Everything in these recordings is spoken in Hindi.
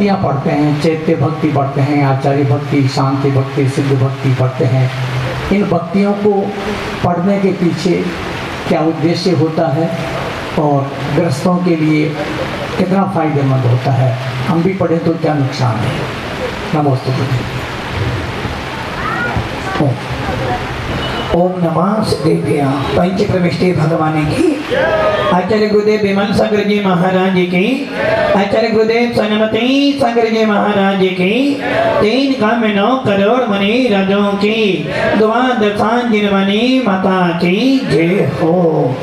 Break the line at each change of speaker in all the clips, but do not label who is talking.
भक्तियाँ पढ़ते हैं, चैत्य भक्ति पढ़ते हैं, आचार्य भक्ति, शांति भक्ति, सिद्ध भक्ति पढ़ते हैं। इन भक्तियों को पढ़ने के पीछे क्या उद्देश्य होता है और ग्रस्तों के लिए कितना फायदेमंद होता है, हम भी पढ़ें तो क्या नुकसान है। नमोस्तुते।
ओम नमः सिद्धेभ्य पंच प्रविष्टि भगवान की। आचार्य गुरुदेव विमल सागर जी महाराज की, आचार्य गुरुदेव सनमती सागर जी महाराज की, 3 काम 9 करोड़ मणि राजों की, दुआ दशांजन मणि माता की जय हो।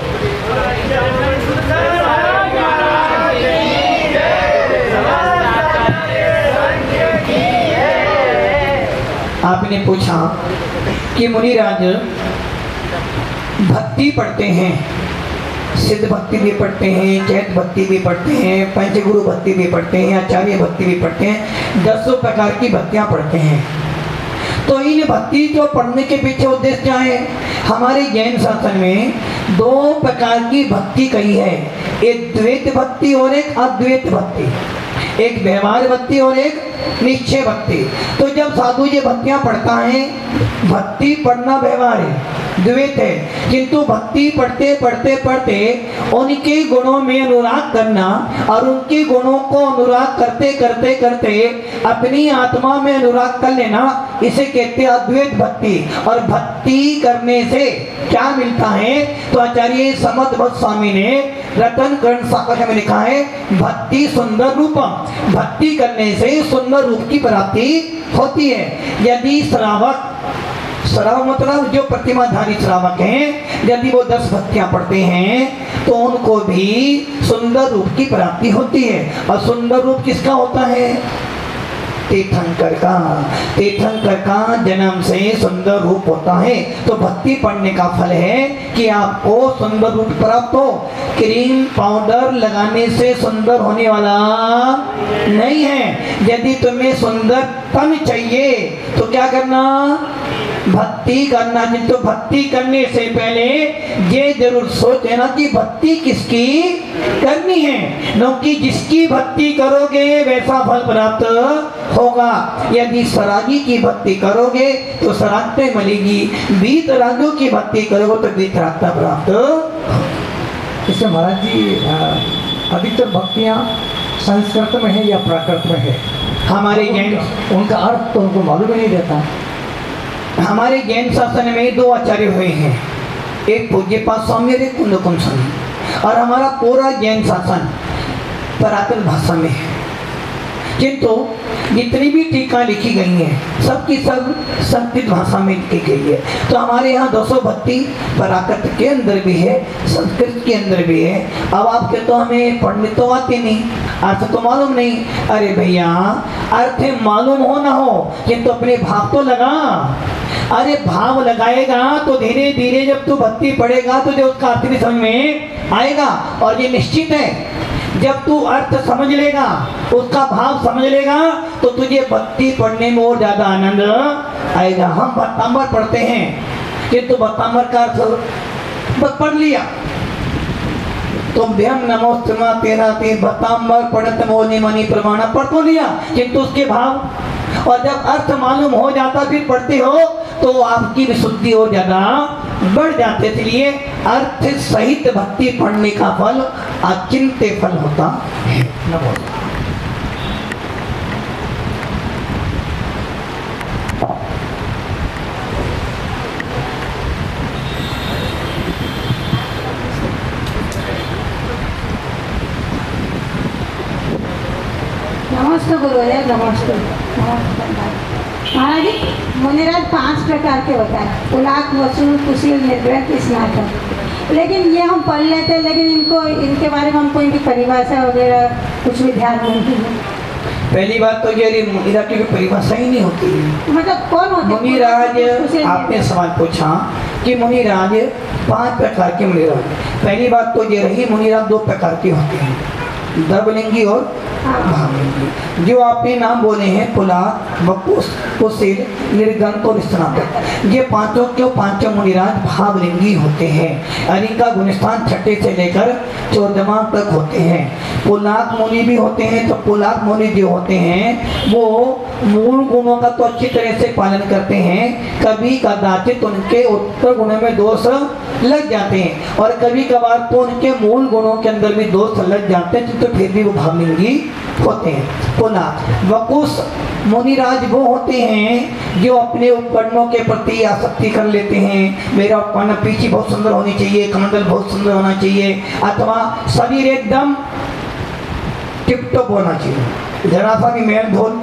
आपने पूछा कि मुनिराज भक्ति पढ़ते हैं, सिद्ध भक्ति भी पढ़ते हैं, चैत भक्ति भी पढ़ते हैं, पंचगुरु भक्ति भी पढ़ते हैं, आचार्य भक्ति भी पढ़ते हैं, 10 प्रकार की भक्तियां पढ़ते हैं। तो इन भक्ति को पढ़ने के पीछे उद्देश्य क्या है? हमारे जैन शास्त्र में 2 प्रकार की भक्ति कही है, एक द्वैत भक्ति और एक अद्वैत भक्ति, एक व्यवहार भक्ति और एक निश्चय भक्ति। तो जब साधु ये भक्तियां पढ़ता है, भक्ति पढ़ना व्यवहार है, द्वैत है, किंतु भक्ति पढ़ते पढ़ते पढ़ते उनके गुणों में अनुराग करना और उनके गुणों को अनुराग करते करते करते अपनी आत्मा में अनुराग कर लेना, इसे कहते हैं अद्वैत भक्ति। और भक्ति करने से क्या मिलता है? तो आचार्य समर्थ भक्त स्वामी ने रतन कर्ण साकर में लिखा है, भक्ति सुंदर रूपम, भक्ति करने से सुंदर रूप की प्राप्ति होती है। यदि श्रावक, श्रावक मतलब जो प्रतिमाधारी श्रावक हैं, यदि वो 10 भक्तियां पढ़ते हैं तो उनको भी सुंदर रूप की प्राप्ति होती है। और सुंदर रूप किसका होता है? तीर्थंकर का। तीर्थंकर का जन्म से सुंदर रूप होता है। तो भक्ति पढ़ने का फल है कि आपको सुंदर रूप प्राप्त हो। क्रीम पाउडर लगाने से सुंदर होने वाला नहीं है। यदि तुम्हें सुंदर तन चाहिए तो क्या करना? भक्ति करना। तो भक्ति करने से पहले ये जरूर सोच लेना कि भक्ति किसकी करनी है, क्योंकि जिसकी भक्ति करोगे वैसा फल प्राप्त होगा। यदि सरागी की भक्ति करोगे तो सरागते मिलेगी, वीतरागों की भक्ति करोगे तो वीतरागता प्राप्त।
इसमें महाराज जी अधिकतर भक्तियाँ संस्कृत में है या प्राकृत में है?
हमारे जैन,
उनका अर्थ तो उनको मालूम ही नहीं रहता।
हमारे जैन शासन में 2 आचार्य हुए हैं, एक पूज्यपाद स्वामी और एक कुंदकुंज स्वामी। और हमारा पूरा जैन शासन प्राकृत भाषा में है, किंतु जितनी भी टीका लिखी गई हैं सबकी सब संस्कृत भाषा में लिखी गई है। तो हमारे यहाँ 200 भक्ति प्राकृत के अंदर भी है, संस्कृत के अंदर भी है। अब आपके तो हमें पढ़ने तो आते नहीं, अर्थ तो मालूम नहीं। अरे भैया, अर्थ मालूम हो ना हो किंतु अपने भाव तो लगा। अरे भाव लगाएगा तो धीरे धीरे जब तू भक्ति पढ़ेगा तो जो उसका अर्थ भी समझ में आएगा। और ये निश्चित है, जब तू अर्थ समझ लेगा, उसका भाव समझ लेगा, तो तुझे भक्ति पढ़ने में और ज्यादा आनंद आएगा। हम भक्तांबर पढ़ते हैं किंतु भक्तांबर का अर्थ बस पढ़ लिया, तुभ्यम नमोस्तुमा तेरा तीर भक्तांबर पढ़त मोनि मणि प्रमाण पढ़ तो लिया, किंतु उसके भाव और जब अर्थ मालूम हो जाता फिर पढ़ते हो तो आपकी विशुद्धि और ज्यादा बढ़ जाते। इसलिए अर्थ सहित भक्ति पढ़ने का फल अचिंत्य फल होता है।
नमस्ते गुरुदेव, नमस्ते। महाराज जी, मुनिराज 5 प्रकार के होता है, उलाक, वसूल, कुशील, निर्व्यक्त, स्नातक। लेकिन ये हम पढ़ लेते हैं, लेकिन इनके बारे में हमको इनकी परिभाषा वगैरह कुछ भी ध्यान नहीं है।
पहली बात तो ये मुनिराज की परिभाषा ही नहीं होती है।
मतलब कौन होते हैं
मुनिराज? आपने सवाल पूछा कि मुनिराज 5 प्रकार के मुनिराज। पहली बात तो ये रही, मुनिराज 2 प्रकार के होते हैं, द्रवलिंगी और भावलिंगी। जो आपने नाम बोले हैं पुलाक, वकुस, कुशील, निर्गंत और स्नातक, ये पांचों क्यों पांचों मुनिराज भावलिंगी होते हैं और इनका गुणस्थान छठे से लेकर 14वां तक होते हैं। पुलाक मुनि भी होते हैं, तो पुलाक मुनि जो होते हैं वो मूल गुणों का तो अच्छी तरह से पालन करते हैं, कभी कदाचित उनके उत्तर गुणों में दोष लग जाते हैं और कभी कभार तो उनके मूल गुणों के अंदर भी दोष लग जाते हैं, तो फिर भी वो भावलिंगी होते हैं। पुलाक वकुस मुनिराज वो होते हैं जो अपने उपकरणों के प्रति आसक्ति कर लेते हैं, मेरा उपकरण पीछे बहुत सुंदर होनी चाहिए, कमंडल बहुत सुंदर होना चाहिए, अथवा शरीर एकदम टिप-टॉप होना चाहिए, जरा सा भी मेल धोल,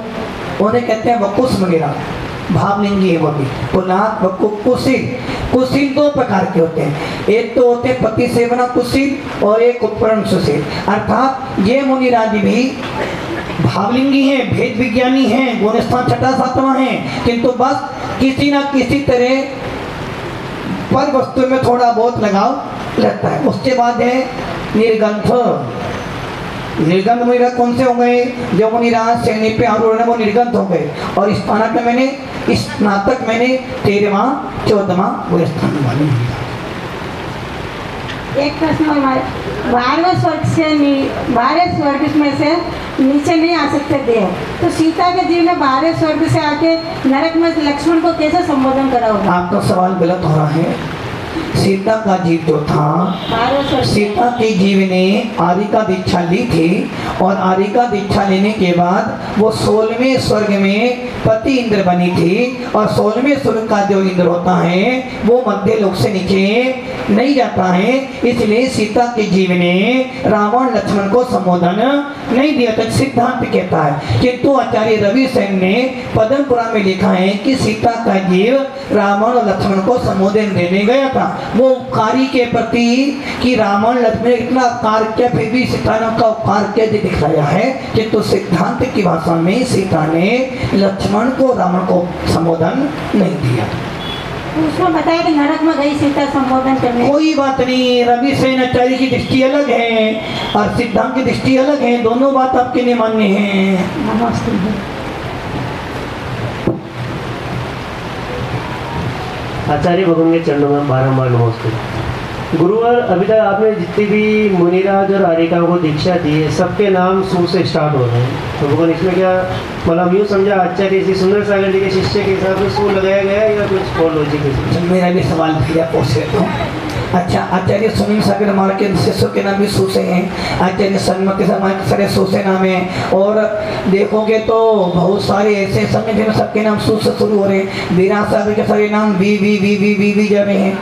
उन्हें कहते हैं वकुस मुनिराज, भावलिंगी है वो भी। पुलाक वकुस कुशील, कुशील दो प्रकार के होते हैं, एक तो होते हैं पति सेवना कुशील और एक उपकरण सुशील, अर्थात ये मुनिराज भी भावलिंगी हैं, भेद विज्ञानी हैं, गुणस्थान छठा सातवां हैं, किंतु बस किसी ना किसी तरह पर वस्तु में थोड़ा बहुत लगाव लगता है। उसके बाद है निर्गंथ। निर्गंध मुनिराज कौन से हो गए? जो मुनिराज श्रेणी पे आरूढ़ है वो निर्गंध हो गए, और स्नातक मैंने स्नातक मैंने 13वां 14वां गुणस्थान वाले।
एक प्रश्न हमारे 12वें स्वर्ग से 12वें स्वर्ग में से नीचे नहीं आ सकते देव, तो सीता के जीव ने 12वें स्वर्ग से आके नरक में लक्ष्मण को कैसे संबोधन करा होगा?
आपका सवाल गलत हो रहा है। सीता का जीव जो था,
12वें स्वर्ग से
सीता के जीव ने आर्य का दीक्षा ली थी, और आर्य का दीक्षा लेने के बाद वो 16वें स्वर्ग में पति इंद्र बनी थी, और 16वें स्वर्ग का जो इंद्र होता है वो मध्य लोक से नीचे नहीं जाता है, इसलिए सीता के जीव ने रावण लक्ष्मण को संबोधन नहीं दिया था, सिद्धांत कहता है। किंतु आचार्य रवि सेन ने पद्मपुरा में लिखा है कि सीता का जीव रावण और लक्ष्मण को संबोधन देने गया था, वो उपकारी के प्रति कि रावण लक्ष्मण इतना उपकार किया, फिर भी सीता ने का उपकार किया दिखाया है, किंतु सिद्धांत की भाषा में सीता ने लक्ष्मण को रावण को संबोधन नहीं दिया।
उसमें बताया कि नरक में गई सीता संबोधन करने।
कोई बात नहीं, रवि सेन आचार्य की दृष्टि अलग है और सिद्धांत की दृष्टि अलग है, दोनों बात आपके लिए मान्य है।
नमस्ते।
आचार्य भगवान के चरणों में बारंबार नमस्ते। गुरुवर, अभी तक आपने जितनी भी मुनिराज और आर्यिकाओं को दीक्षा दी है, सबके नाम सू से स्टार्ट हो रहे हैं, तो भगवान इसमें क्या मतलब यूँ समझा आचार्य श्री सुंदर सागर जी के शिष्य के हिसाब से सू लगाया गया है या कुछ और लॉजिक है?
मेरा भी सवाल भैया पूछ लेता हूँ। अच्छा, आचार्य सुनील सागर हमारे के शिष्यों के नाम भी सू से हैं, आचार्य सन्मति हमारे सारे सू से नाम है, और देखोगे तो बहुत सारे ऐसे समय में सबके नाम सू से शुरू हो रहे हैं। बीरा सागर के सारे नाम वी वी वी वी वी वी जा रहे हैं,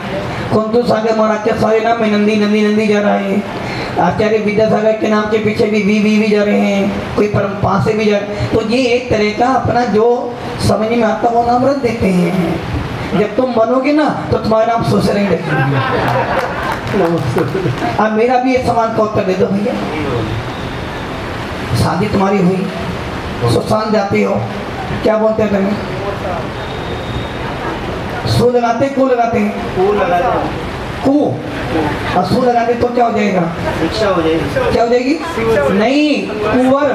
कुंतु सागर महाराज के सारे नाम में नंदी नंदी नंदी जा रहा है, आचार्य विद्यासागर के नाम के पीछे भी वी जा रहे हैं, कोई परम पास से भी जा रहे हैं। तो ये एक तरह का अपना जो समझ में आता वो नाम रख देते हैं, जब तुम बनोगे ना तो तुम्हारा नाम सोच रहे रखेंगे। अब मेरा भी एक सवाल का उत्तर दे दो भैया। शादी तुम्हारी हुई, सुसान जाते हो, क्या बोलते हैं तुम्हें? सू लगाते को लगाते हैं?
कू लगाते हैं।
कू और सू लगाते तो क्या हो जाएगा?
शिक्षा हो जाएगी।
क्या हो जाएगी? नहीं, कुंवर,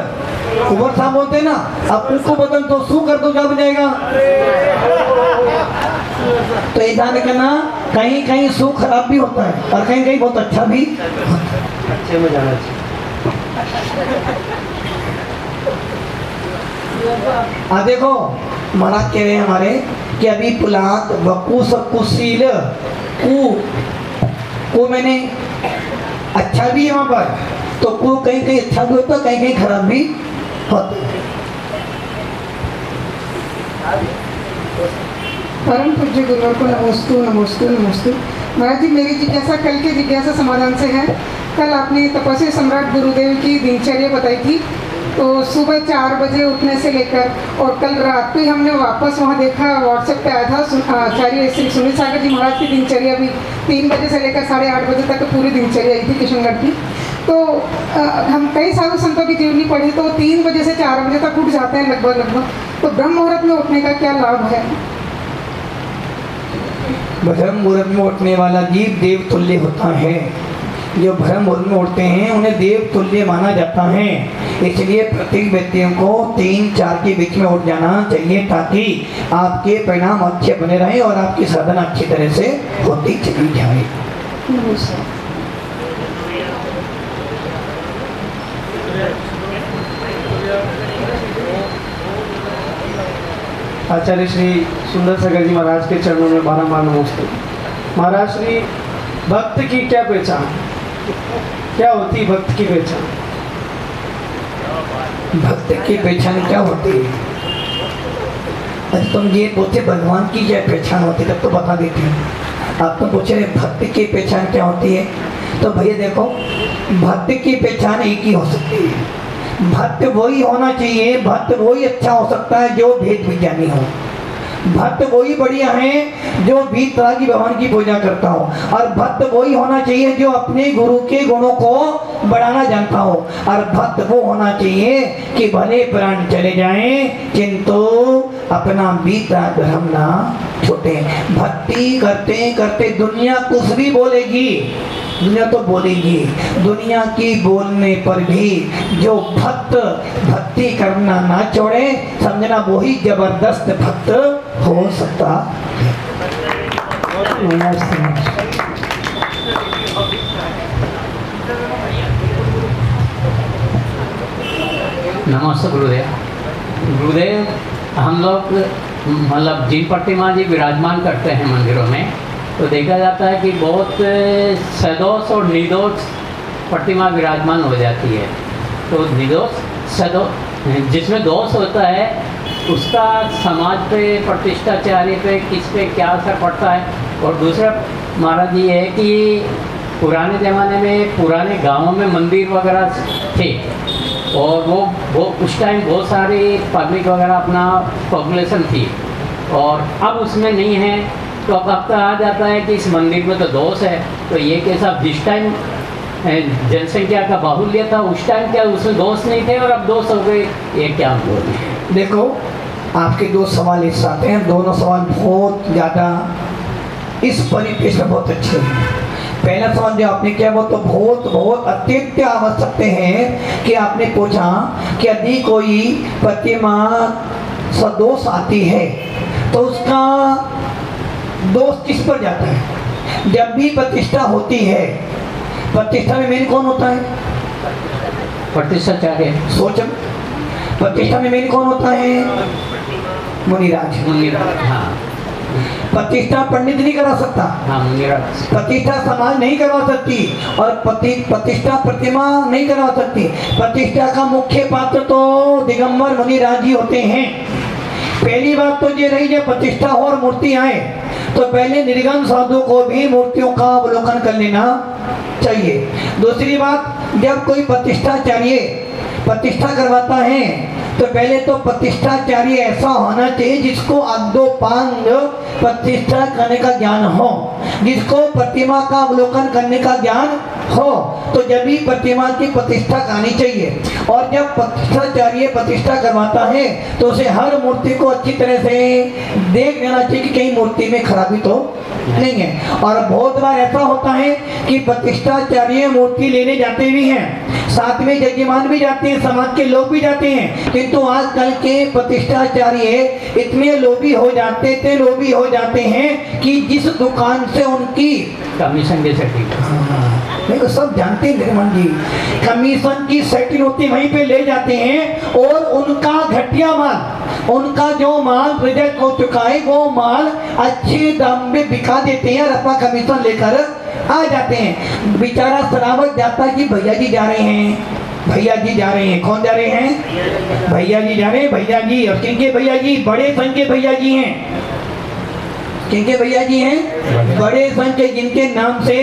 कुंवर साहब बोलते हैं ना, अब कू को बदल तो सू कर दो, क्या हो जाएगा? तो ये ध्यान रखना, कहीं कहीं सू खराब भी होता है और कहीं कहीं बहुत अच्छा भी होता है।
अच्छे में जाना चाहिए।
देखो महाराज कह रहे हैं हमारे कि अभी पुलाक वकुस और कुशील, को मैंने अच्छा भी है वहाँ पर, तो को कहीं कहीं अच्छा भी होता है, कहीं कहीं खराब भी होता है।
परम पूज्य गुरुवर को नमोस्तु नमोस्तु नमोस्तु। महाराज जी, मेरी जिज्ञासा कल के जिज्ञासा समाधान से है। कल आपने तपस्वी सम्राट गुरुदेव की दिनचर्या बताई थी, तो सुबह 4 बजे उठने से लेकर, और कल रात को ही हमने वापस वहाँ देखा, व्हाट्सएप पे आया था आचार्य श्री सुनील सागर जी महाराज की दिनचर्या भी 3 बजे से लेकर 8:30 बजे तक पूरी दिनचर्या आई थी किशनगढ़ की। तो हम कई साधु संतों की जीवनी पढ़ी, तो 3 बजे से 4 बजे तक उठ जाते हैं लगभग। तो ब्रह्म मुहूर्त में उठने का क्या लाभ है?
ब्रह्म मुहूर्त में उठने वाला जीव देव तुल्य होता है, जो भ्रम में उड़ते हैं उन्हें देव तुल्य माना जाता है। इसलिए प्रत्येक व्यक्तियों को 3-4 के बीच में उठ जाना चाहिए ताकि आपके परिणाम अच्छे बने रहें और आपकी साधना अच्छी तरह से होती चली जाए।
नमस्कार।
आचार्य श्री सुंदर सागर जी महाराज के चरणों में बारंबार नमस्ते। महाराज श्री, भक्त की क्या पहचान, क्या होती भक्त की पहचान?
भक्त की पहचान क्या होती है? तुम ये पूछे भगवान की क्या पहचान होती है तब तो बता देते हैं। आप तो पूछ रहे भक्त की पहचान क्या होती है, तो भैया देखो, भक्त की पहचान एक ही हो सकती है। भक्त वही होना चाहिए, भक्त वही अच्छा हो सकता है जो भेद विज्ञानी हो। भक्त वही बढ़िया है जो 20 तरह की भगवान की पूजा करता हो, और भक्त वही होना चाहिए जो अपने गुरु के गुणों को बढ़ाना जानता हो, और भक्त वो होना चाहिए कि भले प्राण चले जाएं किंतु अपना बीता धर्म ना छोटे। भक्ति करते करते दुनिया कुछ भी बोलेगी, दुनिया तो बोलेगी, दुनिया की बोलने पर भी जो भक्त भक्ति करना ना छोड़े, समझना वही जबरदस्त भक्त हो सकता है।
नमस्ते गुरुदेव। गुरुदेव, हम लोग मतलब जिन प्रतिमा जी विराजमान करते हैं मंदिरों में, तो देखा जाता है कि बहुत सदोष और निर्दोष प्रतिमा विराजमान हो जाती है। तो निर्दोष सदोष जिसमें दोष होता है उसका समाज पे, प्रतिष्ठाचार्य पे, किस पे क्या असर पड़ता है। और दूसरा महाराज जी है कि पुराने ज़माने में पुराने गांवों में मंदिर वगैरह थे, और वो उस टाइम बहुत सारी पब्लिक वगैरह अपना पॉपुलेशन थी, और अब उसमें नहीं है। तो अब तो आ जाता है कि इस मंदिर में तो दोष है। तो ये कैसा, जिस टाइम जनसंख्या का बाहुल्य था उस टाइम क्या उसमें दोष नहीं थे और अब दोष हो गए, ये क्या बोल?
देखो, आपके दो सवाल इस आते हैं, दोनों सवाल बहुत ज़्यादा इस परिप्रेक्ष्य में बहुत अच्छे हैं। पहला सवाल जो आपने किया वो तो बहुत अत्यंत आवश्यक हैं कि आपने पूछा कि यदि कोई प्रतिमा सदोष आती है तो उसका दोष किस पर जाता है? जब भी प्रतिष्ठा होती है, प्रतिष्ठा में मेन कौन होता है?
प्रतिष्ठाचार्य।
सोचो, प्रतिष्ठा में मेन कौन होता है? मुनिराज।
मुनिराज, हाँ।
प्रतिष्ठा पंडित नहीं करा सकता,
हाँ, मुनिराज।
प्रतिष्ठा समाज नहीं करवा सकती, और प्रतिष्ठा प्रतिमा नहीं करवा सकती। प्रतिष्ठा का मुख्य पात्र तो दिगंबर मुनिराज ही होते हैं। पहली बात तो ये रही, जब प्रतिष्ठा हो और मूर्ति आए तो पहले निर्गम साधु को भी मूर्तियों का अवलोकन कर लेना चाहिए। दूसरी बात, जब कोई प्रतिष्ठाचार्य प्रतिष्ठा करवाता है तो पहले तो प्रतिष्ठाचार्य ऐसा होना चाहिए जिसको आद्योपांग प्रतिष्ठा करने का ज्ञान हो, जिसको प्रतिमा का अवलोकन करने का ज्ञान हो, तो जब भी प्रतिमा की प्रतिष्ठा करनी चाहिए। और जब प्रतिष्ठाचार्य प्रतिष्ठा करवाता है तो उसे हर मूर्ति को अच्छी तरह से देख लेना चाहिए कि कहीं मूर्ति में खराबी तो नहीं है। और बहुत बार ऐसा होता है कि प्रतिष्ठाचार्य मूर्ति लेने जाते भी हैं, साथ में यजमान भी जाते हैं, समाज के लोग भी जाते हैं, किंतु आजकल के प्रतिष्ठाचार्य इतने लोभी हो जाते हैं कि जिस दुकान से उनकी
कमीशन की सेटिंग,
देखो सब जानते हैं निर्मल जी, कमीशन की सेटिंग होती है, वहीं पे ले जाते हैं, और उनका घटिया माल, उनका जो माल रिजेक्ट हो चुका है वो माल अच्छे दाम में बिका देते हैं और अपना कमीशन लेकर आ जाते हैं। बेचारा सरावत जाता है कि भैया जी जा रहे हैं, भैया जी जा रहे हैं। कौन जा रहे हैं? भैया जी जा रहे हैं। भैया जी, और किनके भैया जी? बड़े संघ के भैया जी हैं। किनके भैया जी हैं? बड़े संघ के, जिनके नाम से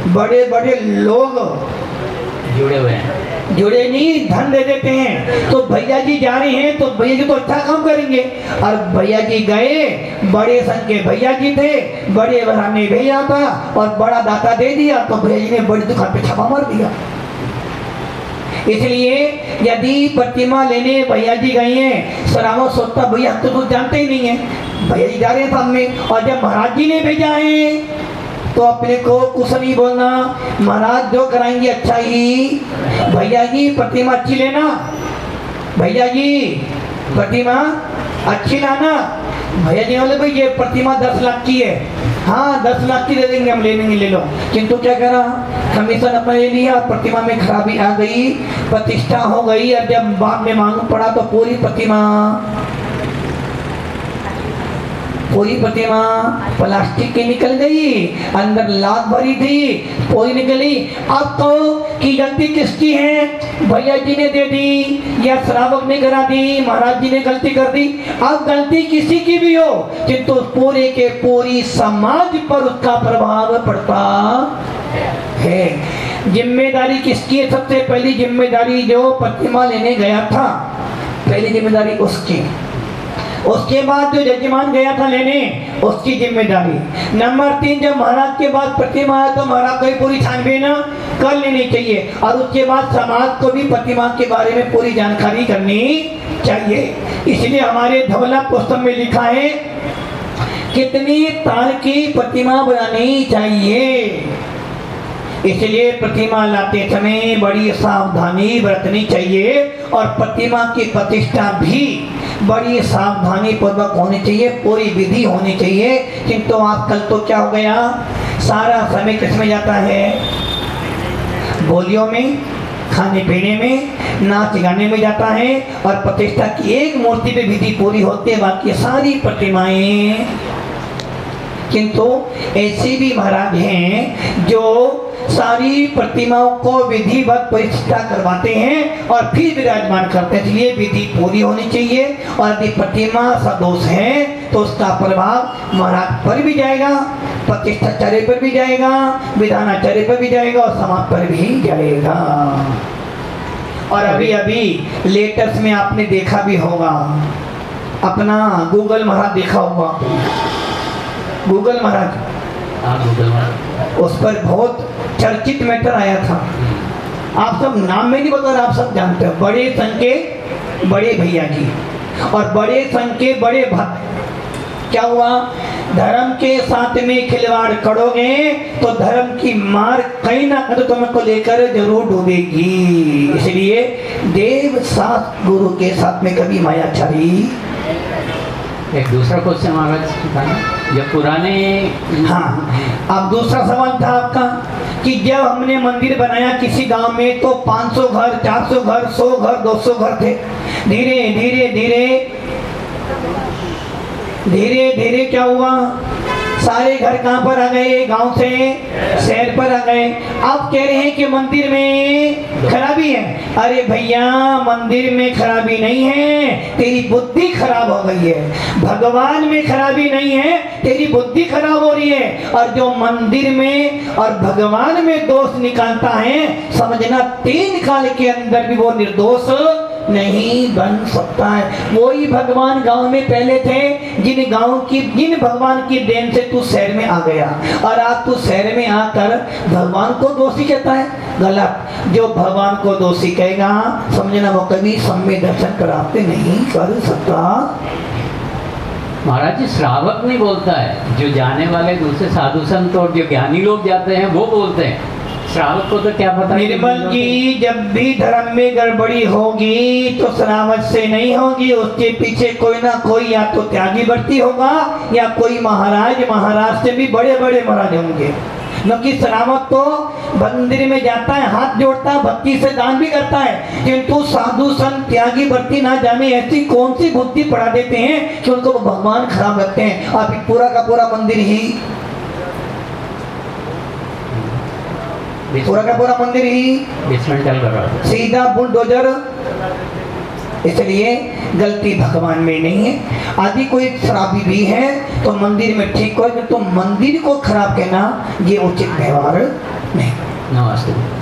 बड़े बड़े लोग
जुड़े हुए हैं,
जुड़े नहीं धन दे देते हैं। तो भैया जी जा रहे हैं तो भैया जी तो अच्छा काम करेंगे, और भैया जी गए, बड़े संघ के भैया जी थे, बड़े बहन ने भेजा था और बड़ा दाता दे दिया, तो भैया जी ने बड़ी दुकान पे छापा मार दिया। इसलिए यदि प्रतिमा लेने भैया जी गए हैं, सरावत सोचता भैया तो जानते ही नहीं है, भैया जी जा रहे हैं सामने, और जब महाराज जी ने भेजा है तो अपने को कुछ नहीं बोलना। महाराज जो कराएंगे अच्छा ही। भैया जी प्रतिमा अच्छी लेना, भैया जी प्रतिमा अच्छी लाना। भैया जी बोले भाई ये प्रतिमा 10 लाख की है। हाँ 10 लाख की दे देंगे, हम ले लेंगे, ले लो। किंतु क्या करा, कमीशन अपना ले लिया, प्रतिमा में खराबी आ गई, प्रतिष्ठा हो गई। और जब बाद में मालूम पड़ा तो पूरी प्रतिमा प्लास्टिक की निकल गई, अंदर लात भरी थी, पूरी निकली। अब कहो कि गलती किसकी है? भैया जी ने दे दी या श्रावक ने करा दी, महाराज जी ने गलती कर दी। अब गलती किसी की भी हो, किंतु पूरे के पूरी समाज पर उसका प्रभाव पड़ता है। जिम्मेदारी किसकी है? सबसे पहली जिम्मेदारी जो प्रतिमा लेने गया था, पहली जिम्मेदारी उसकी। उसके बाद जो यजमान गया था लेने, उसकी जिम्मेदारी। नंबर 3, जब महाराज के बाद प्रतिमा आया तो महाराज को पूरी छानबीन कर लेनी चाहिए। और उसके बाद समाज को भी प्रतिमा के बारे में पूरी जानकारी करनी चाहिए। इसलिए हमारे धवला पुस्तक में लिखा है कितनी तार की प्रतिमा बनानी चाहिए। इसलिए प्रतिमा लाते समय बड़ी सावधानी बरतनी चाहिए और प्रतिमा की प्रतिष्ठा भी बड़ी सावधानी पूर्वक होनी चाहिए, पूरी विधि होनी चाहिए। किंतु आजकल तो क्या हो गया, सारा समय किसमें जाता है? बोलियों में, खाने पीने में, नाच गाने में जाता है। और प्रतिष्ठा की एक मूर्ति पे विधि पूरी होती है, बाकी सारी प्रतिमाएं। किंतु ऐसे भी महाराज हैं जो सारी प्रतिमाओं को विधिवत प्रतिष्ठा करवाते हैं और फिर विराजमान करते हैं। इसलिए विधि पूरी होनी चाहिए। और यदि प्रतिमा सदोष है तो उसका प्रभाव महाराज पर भी जाएगा, प्रतिष्ठाचार्य पर भी जाएगा, विधानाचार्य पर भी जाएगा और समाज पर भी जाएगा। और अभी अभी लेटेस्ट में आपने देखा भी होगा, अपना गूगल महाराज देखा होगा, गूगल महाराज, उस पर बहुत चर्चित मैटर आया था। आप सब नाम में नहीं बता रहे, आप सब जानते हो। बड़े संघ के बड़े भैया जी और बड़े संघ के बड़े भक्त। क्या हुआ, धर्म के साथ में खिलवाड़ करोगे तो धर्म की मार कहीं ना कहीं तुमको लेकर जरूर डूबेगी। इसलिए देव साथ गुरु के साथ में कभी मायाचारी।
एक दूसरा क्वेश्चन महाराज, जब पुराने,
हाँ, अब दूसरा सवाल था आपका कि जब हमने मंदिर बनाया किसी गांव में तो 500 घर, 400 घर, 100 घर, 200 घर थे। धीरे धीरे धीरे धीरे धीरे क्या हुआ, सारे घर कहाँ पर आ गए? गांव से शहर पर आ गए। अब कह रहे हैं कि मंदिर में खराबी है। अरे भैया, मंदिर में खराबी नहीं है, तेरी बुद्धि खराब हो गई है। भगवान में खराबी नहीं है, तेरी बुद्धि खराब हो रही है। और जो मंदिर में और भगवान में दोष निकालता है, समझना 3 काल के अंदर भी वो निर्दोष नहीं बन सकता है। वही भगवान गांव में पहले थे, जिन भगवान की देन से तू शहर में आ गया। और आज तू शहर में आकर भगवान को दोषी कहता है, गलत। जो भगवान को दोषी कहेगा, समझना वो कभी सम्य दर्शन प्राप्त नहीं कर सकता।
महाराज जी श्रावक नहीं बोलता है, जो जाने वाले दूसरे साधु संत और जो ज्ञानी लोग जाते हैं वो बोलते हैं। श्रावक को तो क्या पता।
निर्मल जी, जब भी धर्म में गड़बड़ी होगी तो श्रावक से नहीं होगी, उसके पीछे कोई ना कोई या तो त्यागी भर्ती होगा या कोई महाराज से भी बड़े बड़े महाराज होंगे। क्योंकि श्रावक तो मंदिर में जाता है, हाथ जोड़ता है, भक्ति से दान भी करता है। किंतु साधु संत त्यागी भक्ति ना जाने ऐसी कौन सी बुद्धि पढ़ा देते हैं कि उनको भगवान खराब लगते हैं। और पूरा का पूरा मंदिर ही
डिसमेंटल कर रहा है,
सीधा बुलडोजर। इसलिए गलती भगवान में नहीं है। आदि कोई शराबी भी है तो मंदिर में ठीक हो, तो मंदिर को खराब कहना ये उचित व्यवहार नहीं।
नमस्ते।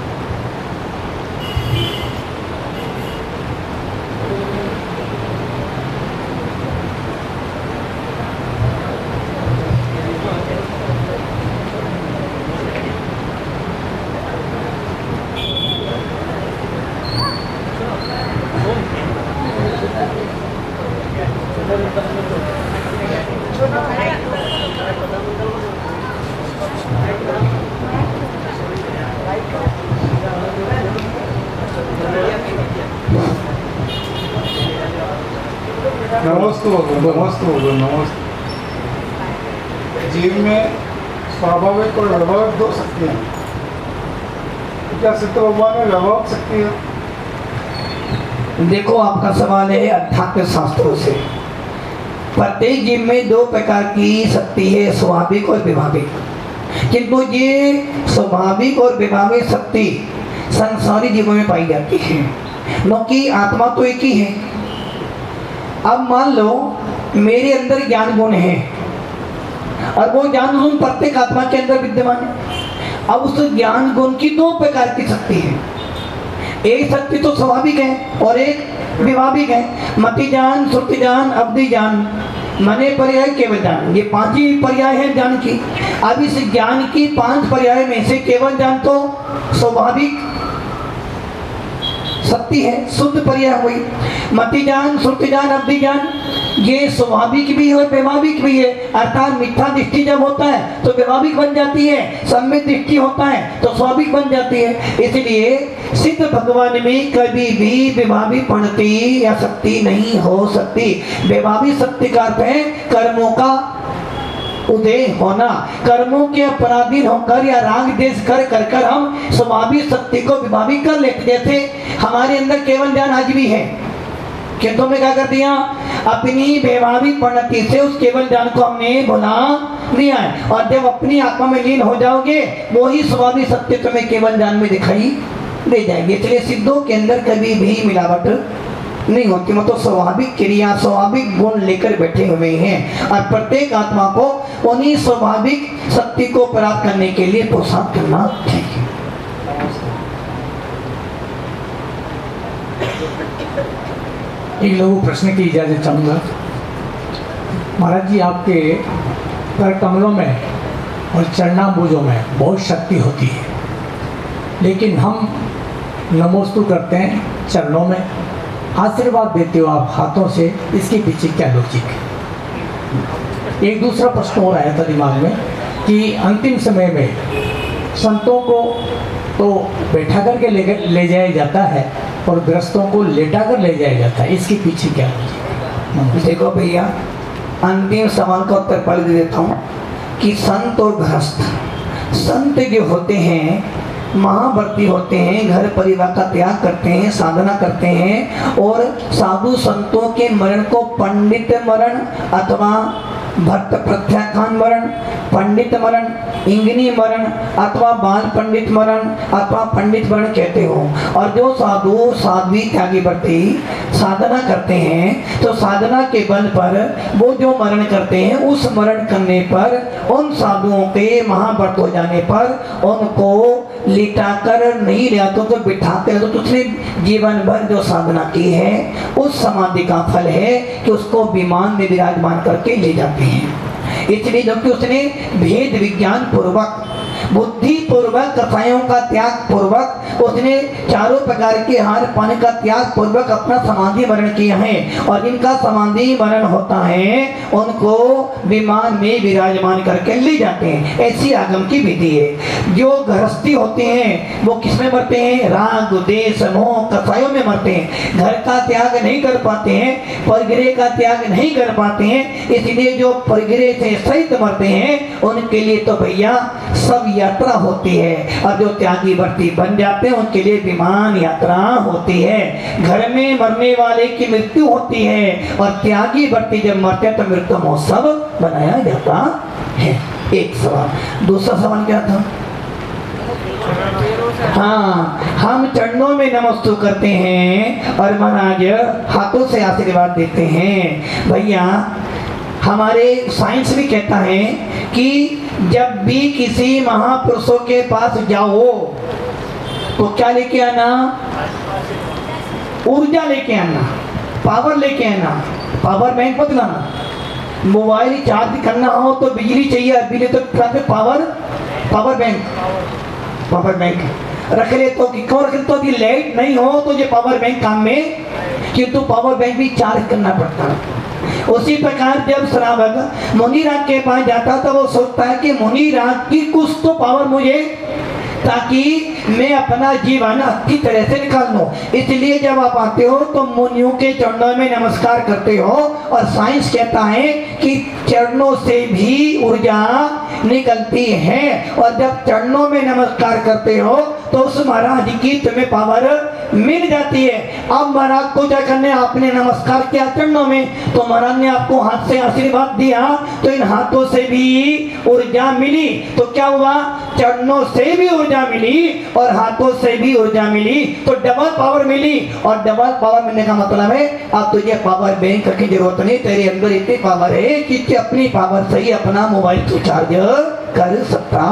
नमस्ते भगवान, नमस्ते भगवान, नमस्ते। जीव में स्वाभाविक और व्यवहारिक दो शक्तियाँ हैं। क्या सिद्ध भगवान में व्यवहारिक शक्ति है?
देखो, आपका सवाल है अध्यात्म शास्त्रों से। प्रत्येक जीव में दो प्रकार की शक्ति है, स्वाभाविक और विभाविक। किंतु ये स्वाभाविक और विभाविक शक्ति संसारी जीवों में पाई जाती है, क्योंकि आत्मा तो एक ही है। अब मान लो मेरे अंदर ज्ञान गुण है और वो ज्ञान गुण प्रत्येक आत्मा के अंदर विद्यमान है। अब उस ज्ञान गुण की दो प्रकार की शक्ति है। एक शक्ति तो स्वाभाविक है और एक विभाविक है। मति ज्ञान, श्रुति ज्ञान, अवधि ज्ञान, मने पर्याय, केवल ज्ञान, ये 5 ही पर्याय है ज्ञान की। अब इस ज्ञान की 5 पर्याय में से केवल ज्ञान तो स्वाभाविक शक्ति है, शुद्ध पर्याय हुई। मति ज्ञान, श्रुति ज्ञान, अवधि ज्ञान, ये स्वाभाविक भी है और व्यवहारिक भी है। अर्थात मिथ्या दृष्टि जब होता है तो व्यवहारिक बन जाती है, सम्यक दृष्टि होता है तो स्वाभाविक बन जाती है। इसलिए सिद्ध भगवान में कभी भी व्यवहारिक पंक्ति या शक्ति नहीं हो सकती। व्यवहारिक शक्ति का अर्थ है कर्मों का उदय होना। कर्मों के अपराधीन होकर या राग देश कर हम स्वाभाविक शक्ति को विभाविक कर लेते। जैसे हमारे अंदर केवल ज्ञान आज भी है, किंतु में क्या कर दिया, अपनी वैभाविक परिणति से उस केवल ज्ञान को हमने भुला दिया है। और जब अपनी आत्मा में लीन हो जाओगे, वही स्वाभाविक सत्य तुम्हें केवल ज्ञान में दिखाई दे जाएंगे। इसलिए सिद्धों के अंदर कभी भी मिलावट नहीं होती, मतलब स्वाभाविक क्रिया, स्वाभाविक गुण लेकर बैठे हुए हैं। और प्रत्येक आत्मा को उन्हीं स्वाभाविक शक्ति को प्राप्त करने के लिए पुरुषार्थ करना चाहिए।
एक लघु प्रश्न की इजाज़त चाहूँगा। महाराज जी, आपके कर कमलों में और चरणाम्बुजों में बहुत शक्ति होती है, लेकिन हम नमोस्तु करते हैं चरणों में, आशीर्वाद देते हो आप हाथों से, इसके पीछे क्या लॉजिक है? एक दूसरा प्रश्न हो रहा था दिमाग में कि अंतिम समय में संतों को तो बैठा करके ले जाया जाता है और ग्रस्तों को लेटा कर ले जाया जाता है, इसके पीछे क्या लॉजिक है?
देखो भैया, अंतिम सवाल का उत्तर पढ़ देता हूँ कि संत और गृहस्थ, संत जो होते हैं महाव्रती होते हैं, घर परिवार का त्याग करते हैं, साधना करते हैं, और साधु संतों के मरण को पंडित मरण अथवा भक्त प्रत्याख्यान मरण, पंडित मरण, इंगिनी मरण अथवा बाल पंडित मरण अथवा पंडित मरण कहते हो। और जो साधु साध्वी त्यागी व्रती साधना करते हैं, तो साधना के बल पर वो जो मरण करते हैं, उस मरण करने पर उन साधुओं के महाव्रत हो जाने पर उनको लिटाकर नहीं रहते तो बिठाते रहते, तो उसने जीवन भर जो साधना की है उस समाधि का फल है कि उसको विमान में विराजमान करके ले जाते हैं। इसलिए जबकि उसने भेद विज्ञान पूर्वक, बुद्धि पूर्वक, कसायों का त्याग पूर्वक, उसने चारों प्रकार के हार पाने का त्याग पूर्वक अपना समाधि मरण किया है। और जिनका समाधि मरण होता है उनको विमान में विराजमान करके ले जाते हैं। ऐसी आगम की विधि है। जो गृहस्थी होते हैं वो किसमें मरते हैं? राग, द्वेष, मोह, कसायों में मरते हैं। घर का त्याग नहीं कर पाते हैं, परगृह का त्याग नहीं कर पाते हैं। इसलिए जो परगृह से सहित मरते हैं उनके लिए तो भैया सब यात्रा होती है। और जो त्यागी व्रती बन जाते हैं उनके लिए विमान यात्रा होती है। घर में मरने वाले की मृत्यु होती है और त्यागी व्रती जब मरते हैं तो मृत्यु महोत्सव बनाया जाता है। एक सवाल। दूसरा सवाल क्या था? हाँ, हम चरणों में नमस्तु करते हैं और महाराज हाथों से आशीर्वाद देते हैं। भैया, हमारे साइंस भी कहता है कि जब भी किसी महापुरुषों के पास जाओ तो क्या लेके आना? ऊर्जा लेके आना, पावर लेके आना। पावर बैंक मत लाना। मोबाइल चार्ज करना हो तो बिजली चाहिए, बिजली तो पावर बैंक रख ले तो क्यों रख ले? तो अभी लाइट नहीं हो तो ये पावर बैंक काम में, किंतु पावर बैंक भी चार्ज करना पड़ता है। उसी प्रकार जब श्रावक मुनिराज के पास जाता तो वो सोचता है कि मुनिराज की कुछ तो पावर मुझे, ताकि मैं अपना जीवन अच्छी तरह से निकाल लूं। इसलिए जब आप आते हो तो मुनियों के चरणों में नमस्कार करते हो, और साइंस कहता है कि चरणों से भी ऊर्जा निकलती है, और जब चरणों में नमस्कार करते हो तो उस महाराज की तुम्हें पावर मिल जाती है। अब महाराज को क्या करने, आपने नमस्कार किया चरणों में, तो महाराज ने आपको हाथ से आशीर्वाद दिया, तो इन हाथों से भी ऊर्जा मिली। तो क्या हुआ, चरणों से भी ऊर्जा मिली और हाथों से भी ऊर्जा मिली, तो डबल पावर मिली। और डबल पावर मिलने का मतलब है अब तुझे पावर बैंक की जरूरत नहीं, तेरे अंदर इतनी पावर है कि तू अपनी पावर से ही अपना मोबाइल तू चार्ज कर सकता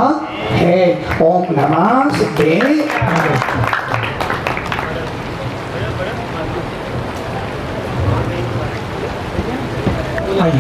है। ओम नमः शिवाय।